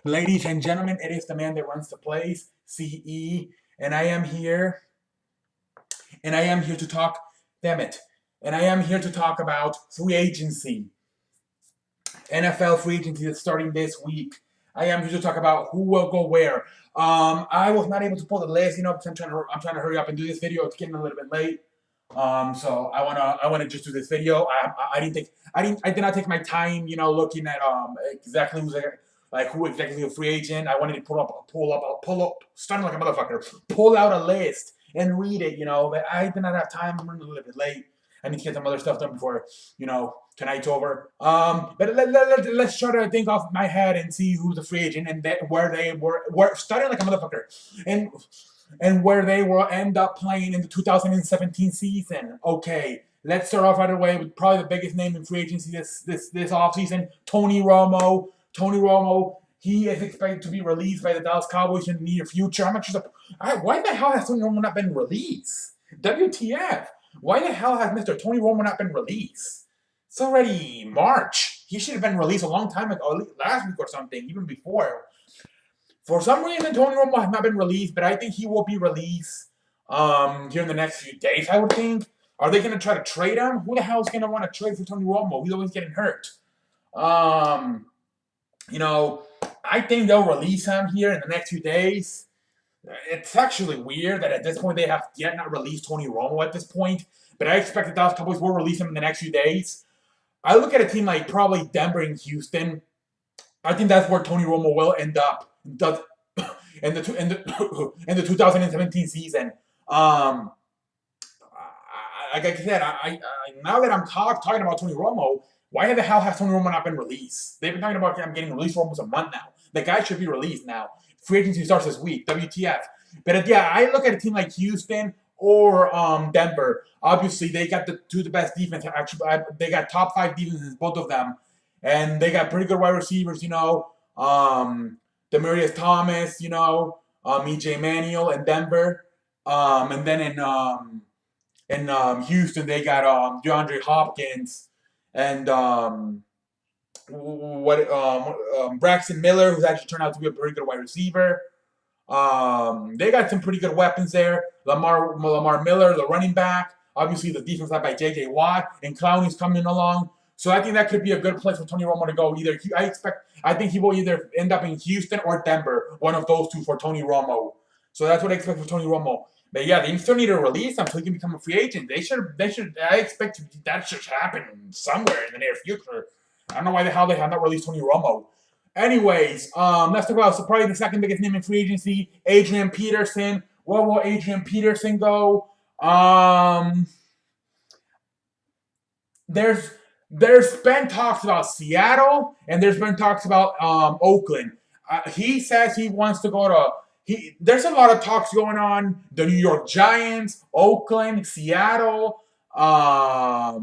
Ladies and gentlemen, it is the man that runs the place, CE, and I am here, and I am here to talk, damn it, and I am here to talk about free agency, NFL free agency that's starting this week. I am here to talk about who will go where. I was not able to pull the list, because I'm trying to hurry up and do this video. It's getting a little bit late. So I wanna just do this video. I did not take my time, looking at exactly who's there, like who exactly a free agent. I wanted to pull up, starting like a motherfucker, pull out a list and read it, but I did not have time. I'm running a little bit late. I need to get some other stuff done before, tonight's over. But let's try to think off my head and see who's the free agent and where they were starting like a motherfucker. And where they will end up playing in the 2017 season. Okay, let's start off right away with probably the biggest name in free agency this offseason, Tony Romo. Tony Romo, he is expected to be released by the Dallas Cowboys in the near future. I'm actually why the hell has Tony Romo not been released? WTF? Why the hell has Mr. Tony Romo not been released? It's already March. He should have been released a long time ago, last week or something, even before. For some reason, Tony Romo has not been released, but I think he will be released here in the next few days, I would think. Are they going to try to trade him? Who the hell is going to want to trade for Tony Romo? He's always getting hurt. I think they'll release him here in the next few days. It's actually weird that at this point they have yet not released Tony Romo at this point, but I expect the Dallas Cowboys will release him in the next few days. I look at a team like probably Denver and Houston. I think that's where Tony Romo will end up in the 2017 season. Like I said, now that I'm talking about Tony Romo, why the hell has Tony Romo not been released? They've been talking about him getting released for almost a month now. The guy should be released now. Free agency starts this week. WTF? But yeah, I look at a team like Houston or Denver. Obviously, they got the best defense. Actually, they got top 5 defenses, both of them, and they got pretty good wide receivers. Demaryius Thomas, EJ Manuel in Denver, and then in Houston they got DeAndre Hopkins and Braxton Miller, who's actually turned out to be a pretty good wide receiver. They got some pretty good weapons there. Lamar Miller, the running back. Obviously, the defense led by J.J. Watt, and Clowney's coming along. So I think that could be a good place for Tony Romo to go. I think he will either end up in Houston or Denver, one of those two for Tony Romo. So that's what I expect for Tony Romo. But yeah, they still need to release him so he can become a free agent. They should. I expect that should happen somewhere in the near future. I don't know why the hell they have not released Tony Romo. Anyways, let's talk about probably the second biggest name in free agency, Adrian Peterson. Where will Adrian Peterson go? There's been talks about Seattle, and there's been talks about Oakland. He says he wants to go to. There's a lot of talks going on. The New York Giants, Oakland, Seattle. I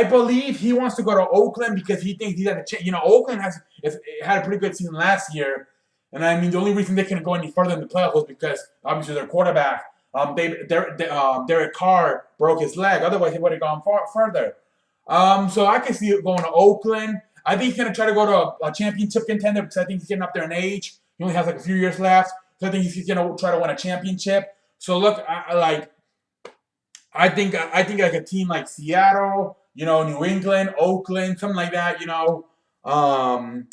believe he wants to go to Oakland because he thinks he's at a chance. Oakland had a pretty good season last year, and I mean the only reason they couldn't go any further in the playoffs was because obviously their quarterback. Derek Carr broke his leg. Otherwise, he would have gone further. So I can see it going to Oakland. I think he's going to try to go to a championship contender because I think he's getting up there in age. He only has like a few years left. So I think he's going to try to win a championship. So look, I think like a team like Seattle, New England, Oakland, something like that,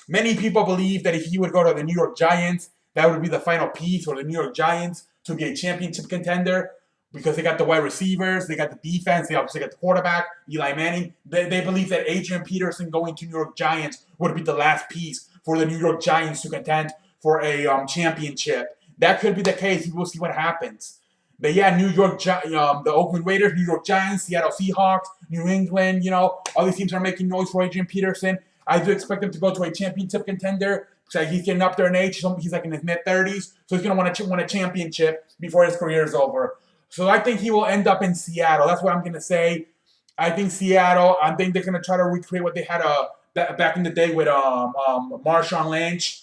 Many people believe that if he would go to the New York Giants, that would be the final piece for the New York Giants to be a championship contender because they got the wide receivers, they got the defense, they obviously got the quarterback, Eli Manning. They believe that Adrian Peterson going to New York Giants would be the last piece for the New York Giants to contend for a championship. That could be the case. We'll see what happens. But yeah, the Oakland Raiders, New York Giants, Seattle Seahawks, New England, all these teams are making noise for Adrian Peterson. I do expect him to go to a championship contender. So he's getting up there in age. He's like in his mid-30s. So he's going to want to win a championship before his career is over. So I think he will end up in Seattle. That's what I'm going to say. I think Seattle, I think they're going to try to recreate what they had back in the day with Marshawn Lynch.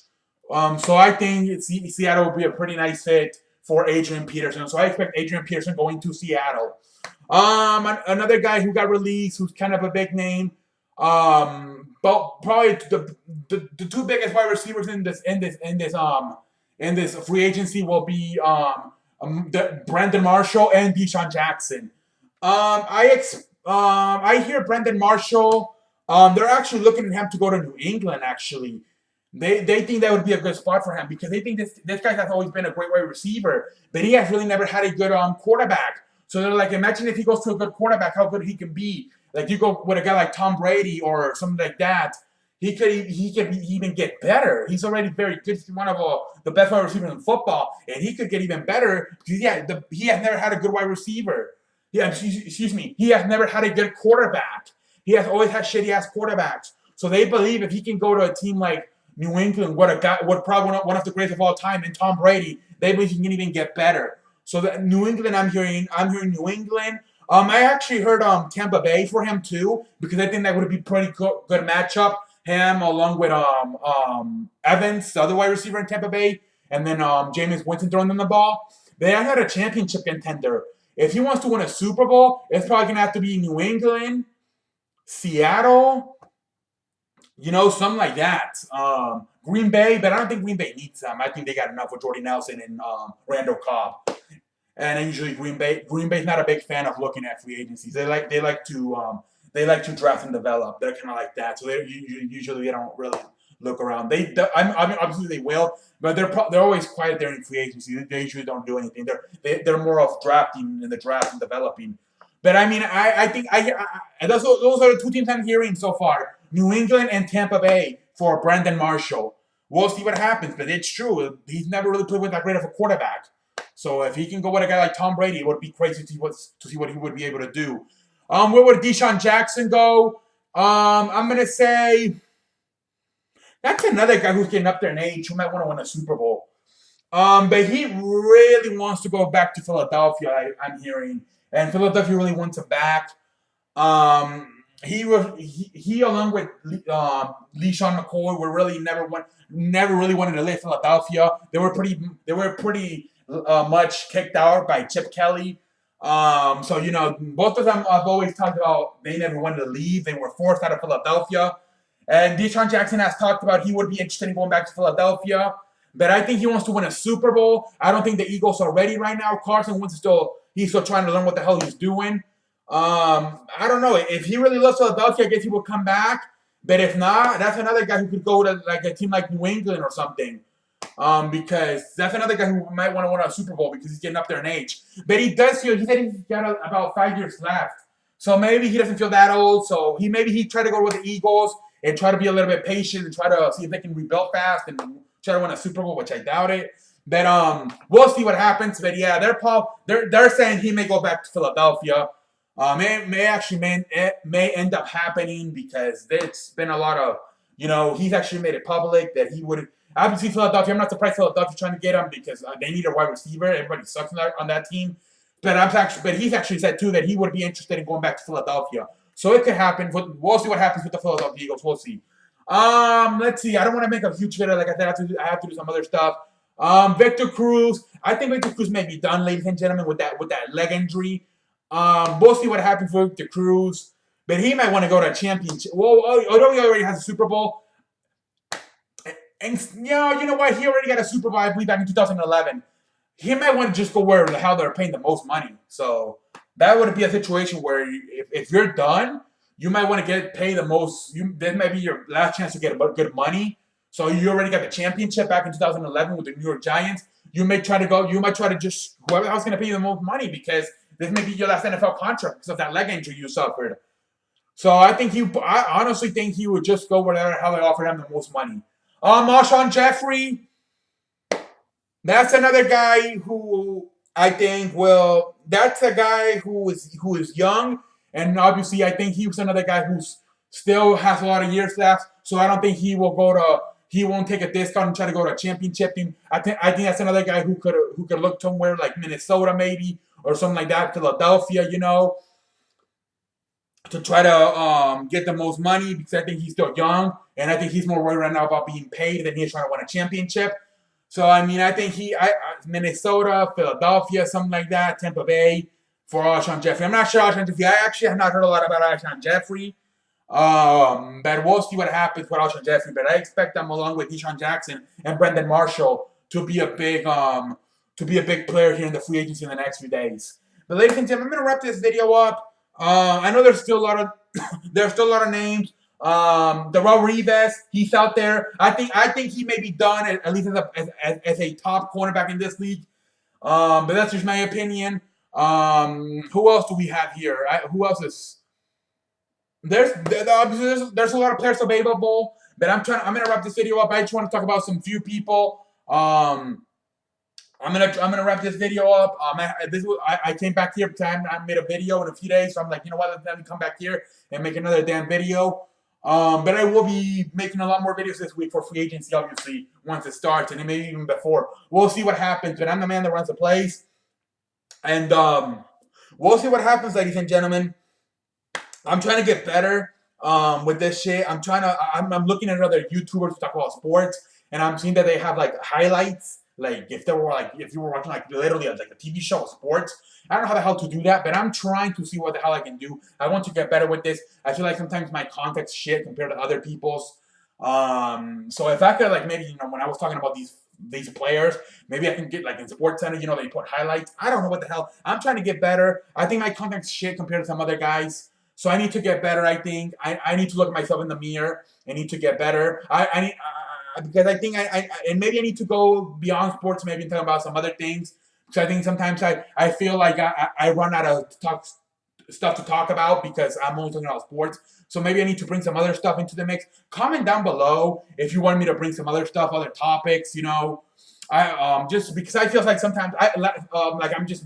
So I think Seattle will be a pretty nice fit for Adrian Peterson. So I expect Adrian Peterson going to Seattle. Another guy who got released, who's kind of a big name, but probably the two biggest wide receivers in this free agency will be Brandon Marshall and Deshaun Jackson. I hear Brandon Marshall. They're actually looking at him to go to New England. Actually, they think that would be a good spot for him because they think this guy has always been a great wide receiver, but he has really never had a good quarterback. So they're like, imagine if he goes to a good quarterback, how good he can be. Like you go with a guy like Tom Brady or something like that, he could even get better. He's already very good. He's one of the best wide receivers in football, and he could get even better because he has never had a good wide receiver. Yeah, excuse me. He has never had a good quarterback. He has always had shitty ass quarterbacks. So they believe if he can go to a team like New England, what probably one of the greatest of all time, and Tom Brady, they believe he can even get better. So the New England, I'm hearing New England. I actually heard Tampa Bay for him too because I think that would be pretty good matchup. Him along with Evans, the other wide receiver in Tampa Bay, and then Jameis Winston throwing them the ball. They had a championship contender. If he wants to win a Super Bowl, it's probably gonna have to be New England, Seattle, something like that. Green Bay, but I don't think Green Bay needs them. I think they got enough with Jordy Nelson and Randall Cobb. And usually Green Bay's not a big fan of looking at free agencies. They like to draft and develop. They're kind of like that. So usually they don't really look around. I mean, obviously they will, but they're always quiet there in free agency. They usually don't do anything. They're more of drafting in the draft and developing. But I mean, I think those are the two teams I'm hearing so far: New England and Tampa Bay for Brandon Marshall. We'll see what happens, but it's true. He's never really played with that great of a quarterback. So if he can go with a guy like Tom Brady, it would be crazy to see what he would be able to do. Where would Deshaun Jackson go? I'm gonna say that's another guy who's getting up there in age who might want to win a Super Bowl. But he really wants to go back to Philadelphia. I'm hearing, and Philadelphia really wants him back. He along with LeSean McCoy were really never really wanted to leave Philadelphia. They were pretty much kicked out by Chip Kelly. So both of them have always talked about they never wanted to leave. They were forced out of Philadelphia. And Deshaun Jackson has talked about he would be interested in going back to Philadelphia. But I think he wants to win a Super Bowl. I don't think the Eagles are ready right now. Carson Wentz he's still trying to learn what the hell he's doing. I don't know. If he really loves Philadelphia, I guess he will come back. But if not, that's another guy who could go to like a team like New England or something. Because that's another guy who might want to win a Super Bowl because he's getting up there in age. But he said he's got about 5 years left. So maybe he doesn't feel that old. So he tried to go with the Eagles and try to be a little bit patient and try to see if they can rebuild fast and try to win a Super Bowl, which I doubt it. But we'll see what happens. But yeah, they're saying he may go back to Philadelphia. It may end up happening because it's been a lot of he's actually made it public that he would. Obviously, Philadelphia. I'm not surprised Philadelphia trying to get him because they need a wide receiver. Everybody sucks on that team. But he's actually said too that he would be interested in going back to Philadelphia. So it could happen. We'll see what happens with the Philadelphia Eagles. We'll see. Let's see. I don't want to make a huge video. Like I said, I have to do some other stuff. Victor Cruz. I think Victor Cruz may be done, ladies and gentlemen, with that leg injury. We'll see what happens with Victor Cruz. But he might want to go to a championship. Well, although he already has a Super Bowl. And you know what? He already got a Super Bowl, I believe, back in 2011. He might want to just go where the hell they're paying the most money. So that would be a situation where if you're done, you might want to get paid the most. This might be your last chance to get good money. So you already got the championship back in 2011 with the New York Giants. You might try to just whoever else is going to pay you the most money because this may be your last NFL contract because of that leg injury you suffered. So I honestly think he would just go wherever how they offer him the most money. Alshon Jeffrey, that's another guy who I think that's a guy who is young, and obviously I think he was another guy who still has a lot of years left. So I don't think he won't take a discount and try to go to a championship team. I think that's another guy who could look somewhere like Minnesota maybe or something like that, Philadelphia, to try to get the most money because I think he's still young and I think he's more worried right now about being paid than he's trying to win a championship. So I mean, I think Minnesota, Philadelphia, something like that, Tampa Bay for Alshon Jeffrey. I'm not sure Alshon Jeffrey. I actually have not heard a lot about Alshon Jeffrey. But we'll see what happens with Alshon Jeffrey. But I expect them, along with Deshaun Jackson and Brandon Marshall, to be a big player here in the free agency in the next few days. But ladies and gentlemen, I'm gonna wrap this video up. I know there's still a lot of names. Darrelle Revis, he's out there. I think he may be done at least as a top cornerback in this league. But that's just my opinion. Who else do we have here? Who else is? There's a lot of players available, but I'm gonna wrap this video up. I just want to talk about some few people. I'm gonna wrap this video up. I came back here because I haven't made a video in a few days, so I'm like, you know what? Let me come back here and make another damn video. But I will be making a lot more videos this week for free agency, obviously, once it starts, and maybe even before. We'll see what happens, but I'm the man that runs the place. And we'll see what happens, ladies and gentlemen. I'm trying to get better with this shit. I'm looking at other YouTubers who talk about sports, and I'm seeing that they have like highlights. Like if you were watching like literally like a TV show of sports. I don't know how the hell to do that, but I'm trying to see what the hell I can do. I want to get better with this. I feel like sometimes my content's shit compared to other people's. So if I could like maybe, you know, when I was talking about these players, maybe I can get like in Sports Center, you know, they put highlights. I don't know what the hell. I'm trying to get better. I think my content's shit compared to some other guys. So I need to get better, I think. I need to look at myself in the mirror. I need to get better. Because I think and maybe I need to go beyond sports, maybe and talk about some other things. Because I think sometimes I feel like I run out of stuff to talk about because I'm only talking about sports. So maybe I need to bring some other stuff into the mix. Comment down below if you want me to bring some other stuff, other topics, you know. Just because I feel like sometimes I'm just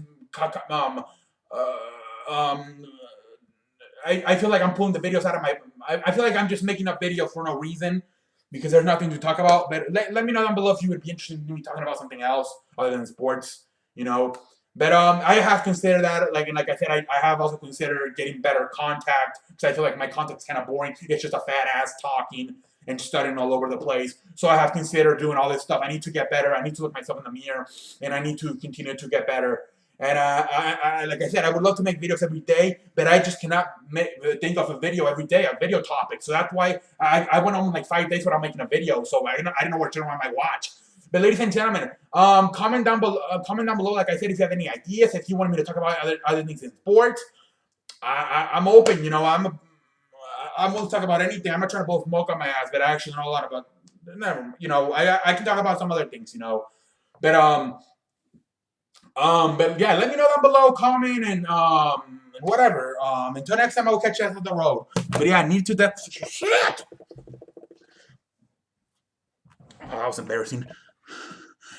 I feel like I'm pulling the videos out of my. I feel like I'm just making up videos for no reason because there's nothing to talk about. But let me know down below if you would be interested in me talking about something else other than sports, you know. But I have considered that, like I said, I have also considered getting better contact because I feel like my contact's kind of boring. It's just a fat ass talking and studying all over the place. So I have considered doing all this stuff. I need to get better. I need to look myself in the mirror, and I need to continue to get better. And like I said, I would love to make videos every day, but I just cannot think of a video every day, a video topic. So that's why I went on like 5 days without making a video. So I didn't know what to turn on my watch. But ladies and gentlemen, comment down below. Like I said, if you have any ideas, if you want me to talk about other things in sports, I'm open. You know, I'm willing to talk about anything. I'm not trying to blow smoke on my ass, but I actually know a lot about. Never, you know, I can talk about some other things. You know, but yeah, let me know down below, comment, and whatever. Until next time, I will catch you guys on the road. But yeah, I need to that shit. Oh, that was embarrassing.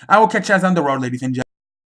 I will catch you guys on the road, ladies and gentlemen.